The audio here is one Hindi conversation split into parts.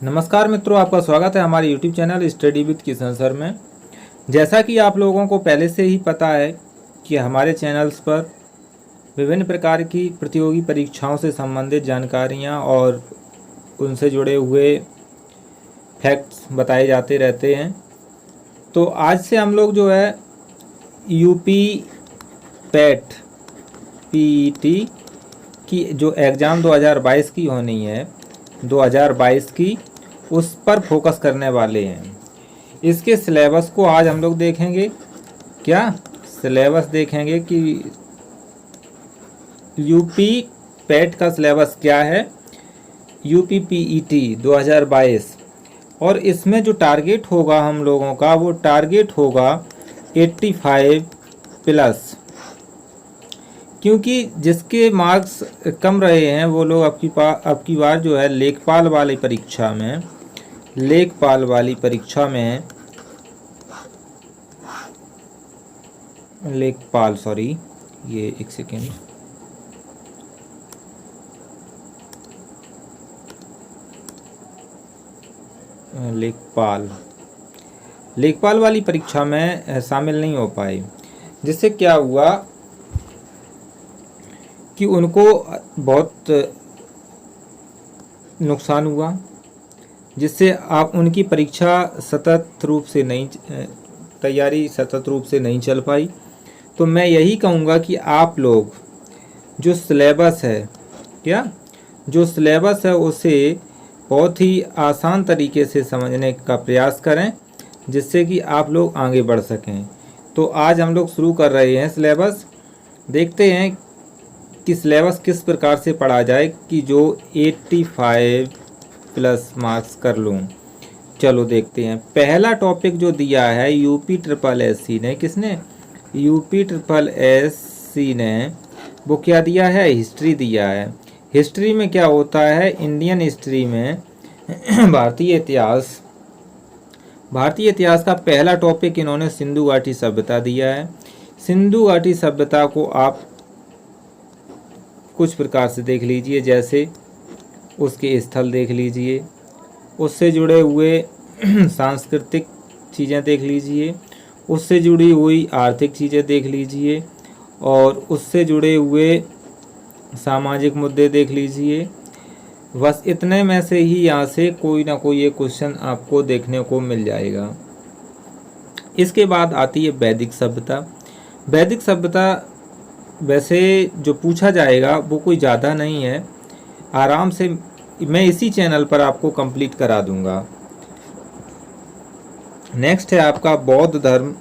नमस्कार मित्रों, आपका स्वागत है हमारे YouTube channel study with Kishan sir में। जैसा कि आप लोगों को पहले से ही पता है कि हमारे चैनल्स पर विभिन्न प्रकार की प्रतियोगी परीक्षाओं से संबंधित जानकारियां और उनसे जुड़े हुए फैक्ट्स बताए जाते रहते हैं। तो आज से हम लोग जो है यूपी पैट पीईटी की जो एग्ज़ाम 2022 की होनी है, 2022 की, उस पर फोकस करने वाले हैं। इसके सिलेबस को आज हम लोग देखेंगे। क्या सिलेबस देखेंगे कि यूपी पैट का सिलेबस क्या है, यूपी पीईटी 2022, और इसमें जो टारगेट होगा हम लोगों का, वो टारगेट होगा 85 प्लस, क्योंकि जिसके मार्क्स कम रहे हैं वो लोग अब की बार जो है लेखपाल वाली परीक्षा में लेखपाल वाली परीक्षा में शामिल नहीं हो पाए, जिससे क्या हुआ कि उनको बहुत नुकसान हुआ, जिससे आप उनकी परीक्षा तैयारी सतत रूप से नहीं चल पाई। तो मैं यही कहूँगा कि आप लोग जो सिलेबस है उसे बहुत ही आसान तरीके से समझने का प्रयास करें, जिससे कि आप लोग आगे बढ़ सकें। तो आज हम लोग शुरू कर रहे हैं सिलेबस। देखते हैं कि सिलेबस किस प्रकार से पढ़ा जाए कि जो 85 प्लस मार्क्स कर लूँ। चलो देखते हैं। पहला टॉपिक जो दिया है यूपी ट्रिपल एस सी ने वो क्या दिया है, हिस्ट्री दिया है। हिस्ट्री में क्या होता है, इंडियन हिस्ट्री में भारतीय इतिहास का पहला टॉपिक इन्होंने सिंधु घाटी सभ्यता दिया है। सिंधु घाटी सभ्यता को आप कुछ प्रकार से देख लीजिए, जैसे उसके स्थल देख लीजिए, उससे जुड़े हुए सांस्कृतिक चीज़ें देख लीजिए, उससे जुड़ी हुई आर्थिक चीज़ें देख लीजिए, और उससे जुड़े हुए सामाजिक मुद्दे देख लीजिए। बस इतने में से ही यहाँ से कोई ना कोई एक क्वेश्चन आपको देखने को मिल जाएगा। इसके बाद आती है वैदिक सभ्यता। वैदिक सभ्यता वैसे जो पूछा जाएगा वो कोई ज़्यादा नहीं है, आराम से मैं इसी चैनल पर आपको कंप्लीट करा दूंगा। नेक्स्ट है आपका बौद्ध धर्म,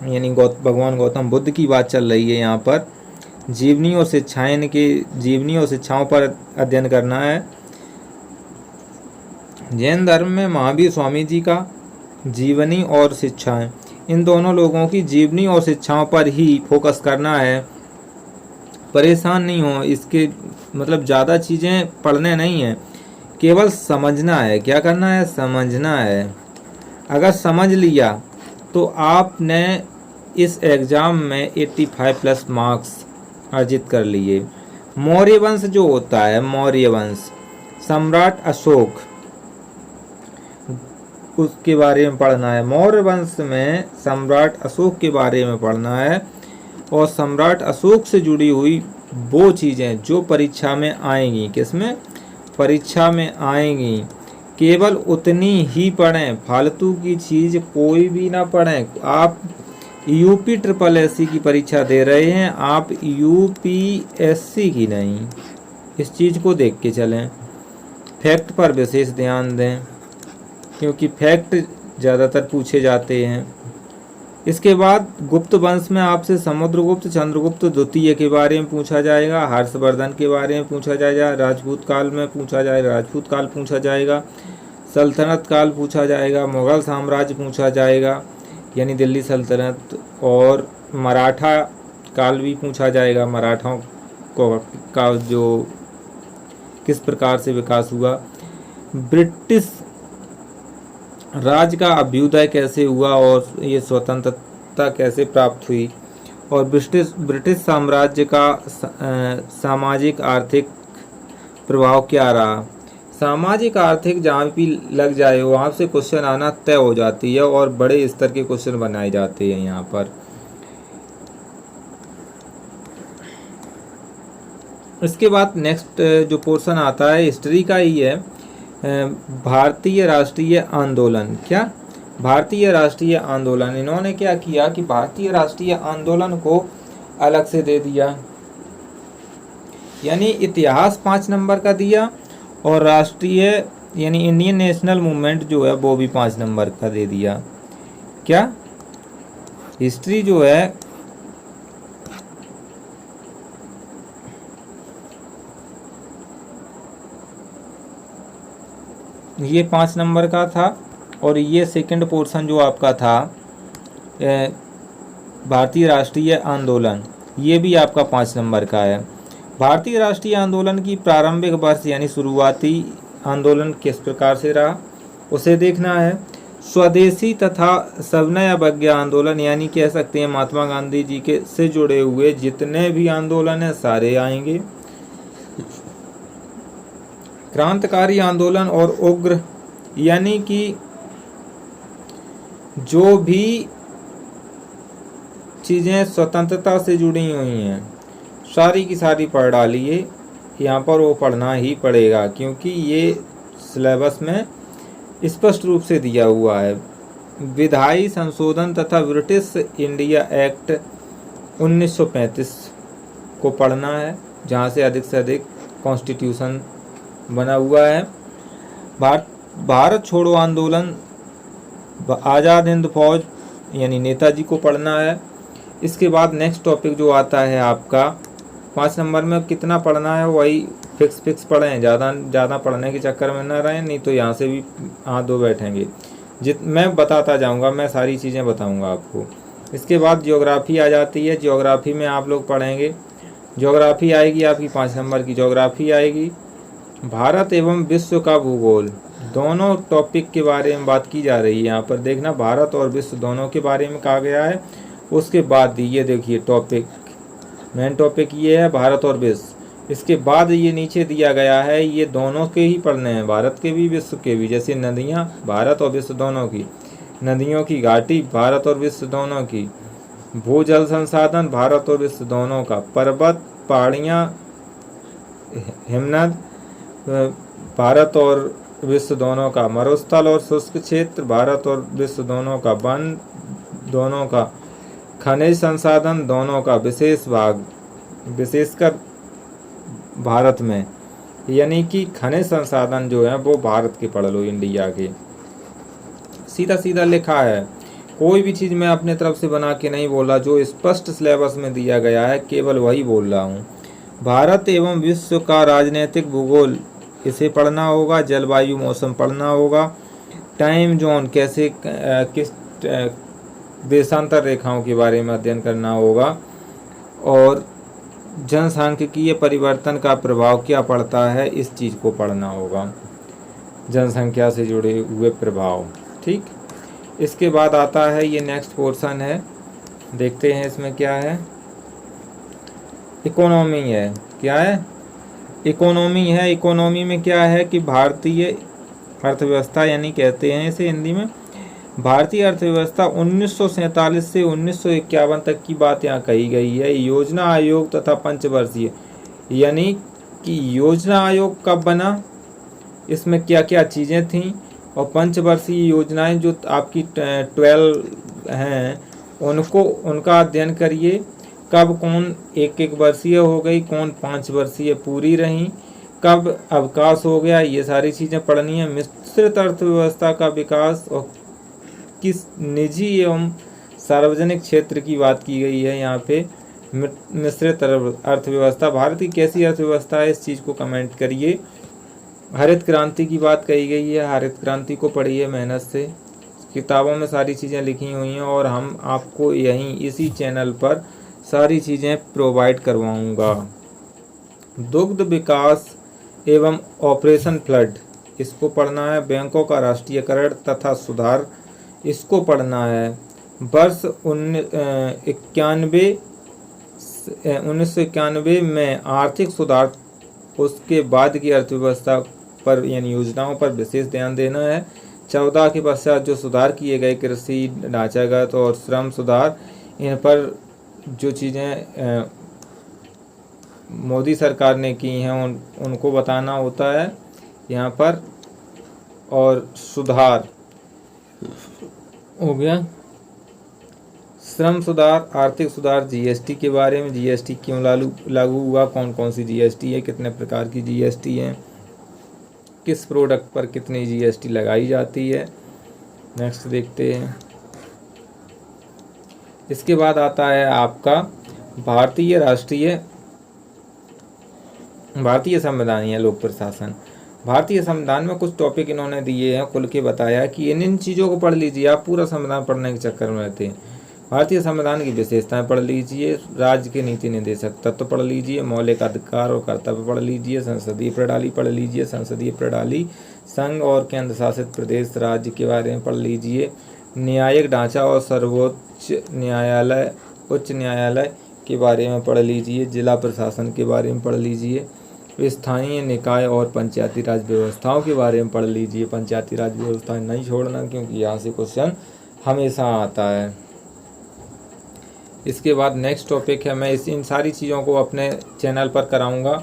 यानी भगवान गौतम बुद्ध की बात चल रही है यहाँ पर। जीवनी और शिक्षाओं पर अध्ययन करना है। जैन धर्म में महावीर स्वामी जी का जीवनी और शिक्षाएं, इन दोनों लोगों की जीवनी और शिक्षाओं पर ही फोकस करना है। परेशान नहीं हो, इसके मतलब ज़्यादा चीज़ें पढ़ने नहीं है, केवल समझना है। क्या करना है, समझना है। अगर समझ लिया तो आपने इस एग्ज़ाम में 85 प्लस मार्क्स अर्जित कर लिए। मौर्य वंश जो होता है, मौर्य वंश, सम्राट अशोक, उसके बारे में पढ़ना है। मौर्य वंश में सम्राट अशोक के बारे में पढ़ना है, और सम्राट अशोक से जुड़ी हुई वो चीज़ें जो परीक्षा में आएंगी, किसमें, परीक्षा में आएंगी, केवल उतनी ही पढ़ें, फालतू की चीज़ कोई भी ना पढ़ें। आप यूपी ट्रिपल एस सी की परीक्षा दे रहे हैं, आप यूपीएससी की नहीं। इस चीज़ को देख के चलें। फैक्ट पर विशेष ध्यान दें, क्योंकि फैक्ट ज़्यादातर पूछे जाते हैं। इसके बाद गुप्त वंश में आपसे समुद्रगुप्त, चंद्रगुप्त द्वितीय के बारे में पूछा जाएगा, हर्षवर्धन के बारे में पूछा जाएगा, राजपूत काल पूछा जाएगा, सल्तनत काल पूछा जाएगा, मुग़ल साम्राज्य पूछा जाएगा, यानी दिल्ली सल्तनत, और मराठा काल भी पूछा जाएगा, मराठाओं का जो किस प्रकार से विकास हुआ, ब्रिटिश राज का अभ्युदय कैसे हुआ और ये स्वतंत्रता कैसे प्राप्त हुई, और ब्रिटिश साम्राज्य का सामाजिक आर्थिक प्रभाव क्या रहा। सामाजिक आर्थिक जहाँ भी लग जाए वहाँ से क्वेश्चन आना तय हो जाती है और बड़े स्तर के क्वेश्चन बनाए जाते हैं यहाँ पर। इसके बाद नेक्स्ट जो पोर्शन आता है हिस्ट्री का ही है। भारतीय राष्ट्रीय आंदोलन, क्या भारतीय राष्ट्रीय आंदोलन, इन्होंने क्या किया कि भारतीय राष्ट्रीय आंदोलन को अलग से दे दिया, यानी इतिहास 5 नंबर का दिया और राष्ट्रीय यानी इंडियन नेशनल मूवमेंट जो है वो भी 5 नंबर का दे दिया। क्या हिस्ट्री जो है ये 5 नंबर का था और ये सेकंड पोर्शन जो आपका था भारतीय राष्ट्रीय आंदोलन, ये भी आपका 5 नंबर का है। भारतीय राष्ट्रीय आंदोलन की प्रारंभिक वर्ष यानी शुरुआती आंदोलन किस प्रकार से रहा उसे देखना है। स्वदेशी तथा सविनय अवज्ञा आंदोलन, यानी कह सकते हैं महात्मा गांधी जी के से जुड़े हुए जितने भी आंदोलन हैं सारे आएंगे। क्रांतिकारी आंदोलन और उग्र, यानी कि जो भी चीज़ें स्वतंत्रता से जुड़ी हुई हैं सारी की सारी पढ़ डालिए, यहाँ पर वो पढ़ना ही पड़ेगा क्योंकि ये सिलेबस में स्पष्ट रूप से दिया हुआ है। विधायी संशोधन तथा ब्रिटिश इंडिया एक्ट 1935 को पढ़ना है जहाँ से अधिक कॉन्स्टिट्यूशन बना हुआ है। भारत छोड़ो आंदोलन, आज़ाद हिंद फौज यानी नेताजी को पढ़ना है। इसके बाद नेक्स्ट टॉपिक जो आता है आपका 5 नंबर में कितना पढ़ना है वही फिक्स पढ़ें, ज़्यादा पढ़ने के चक्कर में ना रहें, नहीं तो यहाँ से भी हाथ धो बैठेंगे। मैं बताता जाऊँगा, मैं सारी चीज़ें बताऊँगा आपको। इसके बाद ज्योग्राफी आ जाती है, ज्योग्राफी में आप लोग पढ़ेंगे, ज्योग्राफी आएगी आपकी 5 नंबर की ज्योग्राफी आएगी। भारत एवं विश्व का भूगोल, दोनों टॉपिक के बारे में बात की जा रही है यहाँ पर, देखना भारत और विश्व दोनों के बारे में कहा गया है। उसके बाद ये देखिए टॉपिक, मेन टॉपिक ये है भारत और विश्व। इसके बाद ये नीचे दिया गया है, ये दोनों के ही पढ़ने हैं, भारत के भी विश्व के भी, जैसे नदियाँ भारत और विश्व दोनों की, नदियों की घाटी भारत और विश्व दोनों की, भूजल संसाधन भारत और विश्व दोनों का, पर्वत पहाड़ियाँ हिमनद भारत और विश्व दोनों का, मरुस्थल और शुष्क क्षेत्र भारत और विश्व दोनों का, वन दोनों का, खनिज संसाधन दोनों का, विशेष भाग विशेषकर भारत में, यानी कि खनिज संसाधन जो है वो भारत के पढ़ लो, इंडिया के। सीधा लिखा है, कोई भी चीज़ मैं अपने तरफ से बना के नहीं बोला, जो स्पष्ट सिलेबस में दिया गया है केवल वही बोल रहा हूँ। भारत एवं विश्व का राजनीतिक भूगोल इसे पढ़ना होगा, जलवायु मौसम पढ़ना होगा, टाइम जोन कैसे किस देशांतर रेखाओं के बारे में अध्ययन करना होगा, और जनसांख्यिकीय परिवर्तन का प्रभाव क्या पड़ता है इस चीज़ को पढ़ना होगा, जनसंख्या से जुड़े हुए प्रभाव। ठीक, इसके बाद आता है ये नेक्स्ट पोर्शन है, देखते हैं इसमें क्या है। इकोनॉमी है, क्या है, इकोनॉमी है। इकोनॉमी में क्या है कि भारतीय अर्थव्यवस्था, यानी कहते हैं इसे हिंदी में भारतीय अर्थव्यवस्था 1947 से 1951 तक की बात यहाँ कही गई है। योजना आयोग तथा पंचवर्षीय, यानी कि योजना आयोग कब बना, इसमें क्या क्या चीज़ें थीं, और पंचवर्षीय योजनाएं जो आपकी 12 हैं उनका अध्ययन करिए, कब कौन 1 वर्षीय हो गई, कौन 5 वर्षीय पूरी रहीं, कब अवकाश हो गया, ये सारी चीज़ें पढ़नी है। मिश्रित अर्थव्यवस्था का विकास और किस निजी एवं सार्वजनिक क्षेत्र की बात की गई है यहाँ पे। मिश्रित अर्थव्यवस्था, भारत की कैसी अर्थव्यवस्था है इस चीज़ को कमेंट करिए। हरित क्रांति की बात कही गई है, हरित क्रांति को पढ़िए मेहनत से, किताबों में सारी चीज़ें लिखी हुई हैं और हम आपको यहीं इसी चैनल पर सारी चीज़ें प्रोवाइड करवाऊँगा। दुग्ध विकास एवं ऑपरेशन फ्लड, इसको पढ़ना है। बैंकों का राष्ट्रीयकरण तथा सुधार, इसको पढ़ना है। वर्ष 1991 में आर्थिक सुधार उसके बाद की अर्थव्यवस्था पर यानी योजनाओं पर विशेष ध्यान देना है। 14 के पश्चात जो सुधार किए गए कृषि ढांचागत और श्रम सुधार, इन पर जो चीज़ें मोदी सरकार ने की हैं उनको बताना होता है यहाँ पर। और सुधार हो गया, श्रम सुधार, आर्थिक सुधार, जीएसटी के बारे में, जीएसटी क्यों लागू हुआ, कौन कौन सी जीएसटी है, कितने प्रकार की जीएसटी है, किस प्रोडक्ट पर कितनी जीएसटी लगाई जाती है। नेक्स्ट देखते हैं। इसके बाद आता है आपका भारतीय संविधान या लोक प्रशासन। भारतीय संविधान में कुछ टॉपिक इन्होंने दिए हैं, खुल के बताया कि इन चीज़ों को पढ़ लीजिए। आप पूरा संविधान पढ़ने के चक्कर में रहते हैं। भारतीय संविधान की विशेषताएं पढ़ लीजिए, राज्य के नीति निर्देशक तत्व पढ़ लीजिए, मौलिक अधिकार और कर्तव्य पढ़ लीजिए, संसदीय प्रणाली पढ़ लीजिए, संसदीय प्रणाली, संघ और केंद्र शासित प्रदेश राज्य के बारे में पढ़ लीजिए, न्यायिक ढांचा और सर्वोच्च न्यायालय उच्च न्यायालय के बारे में पढ़ लीजिए, जिला प्रशासन के बारे में पढ़ लीजिए, स्थानीय निकाय और पंचायती राज व्यवस्थाओं के बारे में पढ़ लीजिए। पंचायती राज व्यवस्था नहीं छोड़ना, क्योंकि यहाँ से क्वेश्चन हमेशा आता है। इसके बाद नेक्स्ट टॉपिक है, मैं इन सारी चीज़ों को अपने चैनल पर कराऊंगा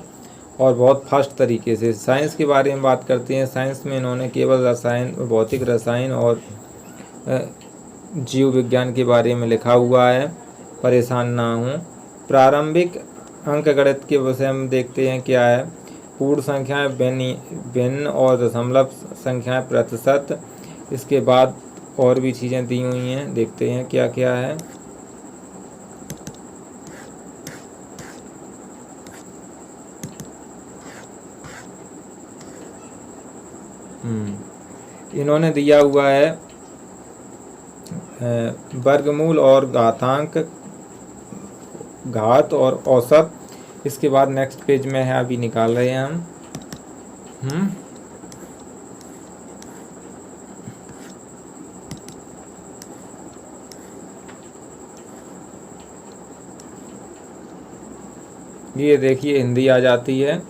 और बहुत फास्ट तरीके से। साइंस के बारे में बात करते हैं। साइंस में इन्होंने केवल रसायन, भौतिक रसायन और जीव विज्ञान के बारे में लिखा हुआ है, परेशान ना हूँ। प्रारंभिक अंकगणित के विषय में देखते हैं क्या है। पूर्ण संख्याएं, भिन्न और दशमलव संख्याएं, प्रतिशत। इसके बाद और भी चीज़ें दी हुई हैं, देखते हैं क्या क्या है। इन्होंने दिया हुआ है वर्गमूल और घातांक, घात और औसत। इसके बाद नेक्स्ट पेज में है, अभी निकाल रहे हैं हम। ये देखिए हिंदी आ जाती है।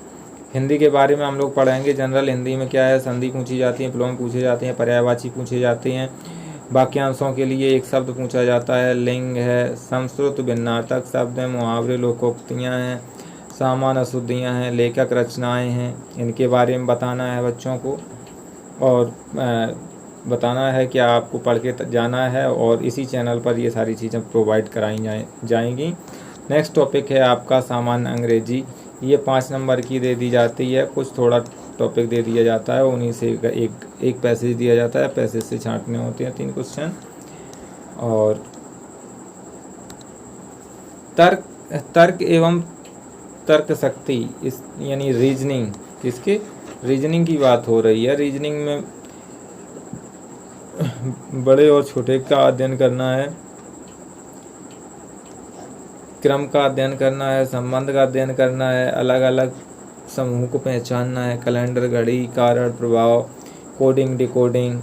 हिंदी के बारे में हम लोग पढ़ेंगे। जनरल हिंदी में क्या है, संधि पूछी जाती है, प्लोम पूछे जाते हैं, पर्यायवाची पूछे जाते हैं, वाक्यांशों के लिए एक शब्द पूछा जाता है, लिंग है, संस्कृत भिन्नार्थक शब्द हैं, मुहावरे, लोकोक्तियाँ हैं, सामान्य अशुद्धियाँ हैं, लेखक रचनाएं हैं। इनके बारे में बताना है बच्चों को और बताना है कि आपको पढ़ के जाना है, और इसी चैनल पर ये सारी चीज़ें प्रोवाइड कराई जाएंगी। नेक्स्ट टॉपिक है आपका सामान्य अंग्रेजी। ये 5 नंबर की दे दी जाती है, कुछ थोड़ा टॉपिक दे दिया जाता है, उन्हीं से एक पैसेज दिया जाता है, पैसेज से छांटने होते हैं 3 क्वेश्चन। और तर्क एवं तर्क शक्ति, इस यानी रीजनिंग, किसके रीजनिंग की बात हो रही है। रीजनिंग में बड़े और छोटे का अध्ययन करना है, क्रम का अध्ययन करना है, संबंध का अध्ययन करना है, अलग अलग समूह को पहचानना है, कैलेंडर, घड़ी, कारण, प्रभाव, कोडिंग, डिकोडिंग,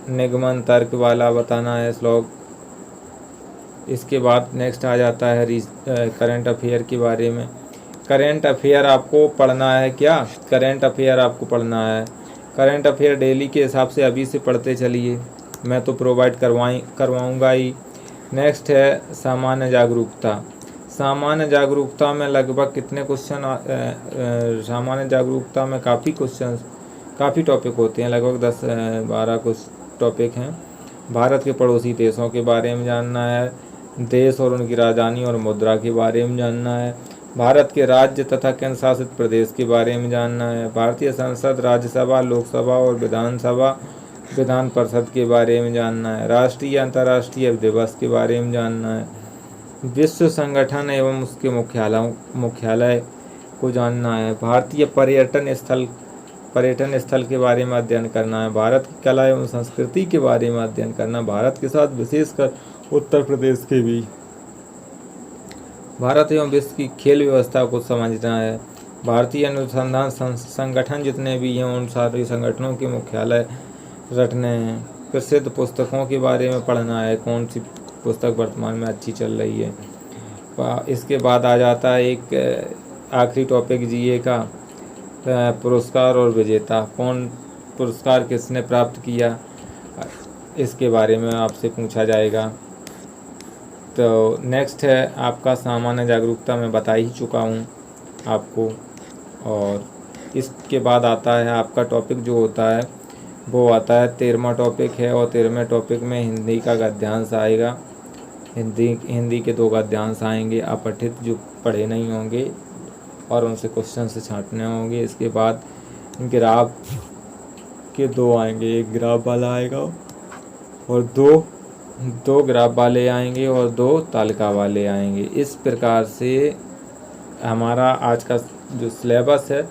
निगमन, तर्क वाला बताना है, श्लोक। इसके बाद नेक्स्ट आ जाता है करंट अफेयर के बारे में। करंट अफेयर आपको पढ़ना है क्या? करंट अफेयर आपको पढ़ना है। करंट अफेयर डेली के हिसाब से अभी से पढ़ते चलिए, मैं तो प्रोवाइड करवाऊँगा ही। नेक्स्ट है सामान्य जागरूकता। सामान्य जागरूकता में लगभग कितने क्वेश्चन, सामान्य जागरूकता में काफ़ी टॉपिक होते हैं, लगभग 10-12 कुछ टॉपिक हैं। भारत के पड़ोसी देशों के बारे में जानना है, देश और उनकी राजधानी और मुद्रा के बारे में जानना है, भारत के राज्य तथा केंद्र शासित प्रदेश के बारे में जानना है, भारतीय संसद, राज्यसभा, लोकसभा और विधान परिषद के बारे में जानना है, राष्ट्रीय अंतर्राष्ट्रीय दिवस के बारे में जानना है, विश्व संगठन एवं उसके मुख्यालय को जानना है, भारतीय पर्यटन स्थल के बारे में अध्ययन करना है, भारत की कला एवं संस्कृति के बारे में अध्ययन करना, भारत के साथ विशेषकर उत्तर प्रदेश के भी, भारत एवं विश्व की खेल व्यवस्था को समझना है, भारतीय अनुसंधान संगठन जितने भी हैं उन सारे संगठनों के मुख्यालय रटने हैं, प्रसिद्ध पुस्तकों के बारे में पढ़ना है, कौन सी पुस्तक वर्तमान में अच्छी चल रही है। इसके बाद आ जाता है एक आखिरी टॉपिक जीए का, पुरस्कार और विजेता, कौन पुरस्कार किसने प्राप्त किया, इसके बारे में आपसे पूछा जाएगा। तो नेक्स्ट है आपका सामान्य जागरूकता, मैं बता ही चुका हूँ आपको। और इसके बाद आता है आपका टॉपिक जो होता है वो आता है 13वां टॉपिक है, और 13वें टॉपिक में हिंदी का गद्यांश आएगा। हिंदी के 2 गद्यांश आएंगे अपठित, जो पढ़े नहीं होंगे और उनसे क्वेश्चन से छांटने होंगे। इसके बाद ग्राफ के 2 आएंगे, एक ग्राफ वाला आएगा और दो ग्राफ वाले आएंगे और 2 तालिका वाले आएंगे। इस प्रकार से हमारा आज का जो सिलेबस है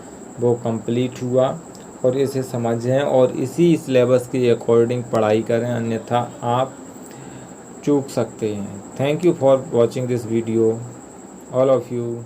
वो कंप्लीट हुआ, और इसे समझें और इसी सिलेबस के अकॉर्डिंग पढ़ाई करें, अन्यथा आप चूक सकते हैं। Thank you for watching this video all of you.